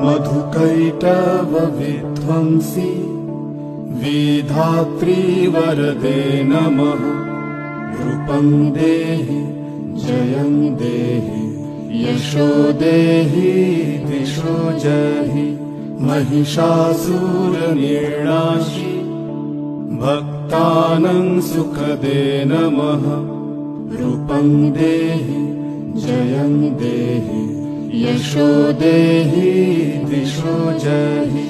मधुकैटभविध्वंसी विधात्री वरदे नमः। रूपं देहि जयं देहि यशो देहि दिशो जहि। महिषासुरनिर्णाशि भक्तानां सुखदे नमः। रूपं देहि जयं देहि यशो देहि दिशो जहि।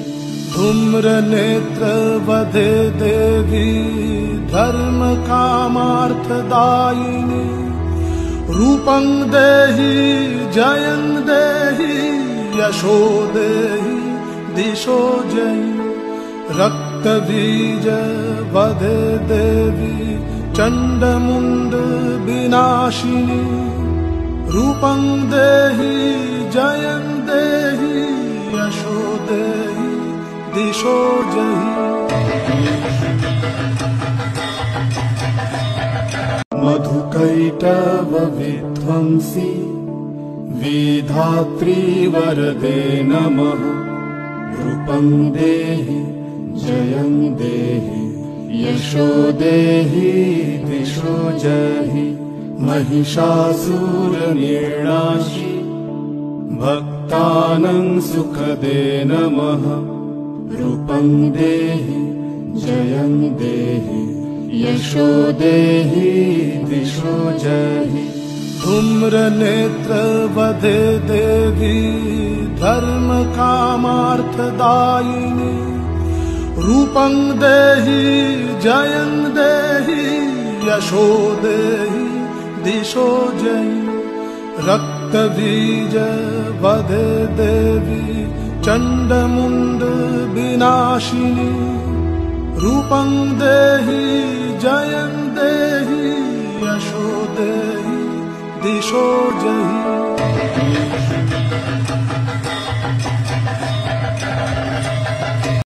धूम्रनेत्रवधे देवी धर्म कामार्थदायिनी। रूपं देहि जयं देहि यशो देहि दिशो जहि। रक्तबीज वधे देवी चण्डमुण्ड विनाशिनी। रूपं देहि जयं देहि यशो देहि दिशो जहि। मधुकैटभविध्वंसी विधात्री वरदे नमः। रूपं देहि जयं देहि यशो देहि दिशो जहि। महिषासुरनिर्णाशि भक्तानां सुखदे नमः। रूपं देहि जयं देहि यशो देहि दिशो जहि। धूम्रनेत्रवधे देवी धर्म कामार्थदायिनी। रूपं देहि जयं देहि यशो देहि दिशो जहि। रक्तबीज वधे देवी चण्डमुण्ड विनाशिनी। रूपं देहि जयं देहि यशो देहि दिशो जहि।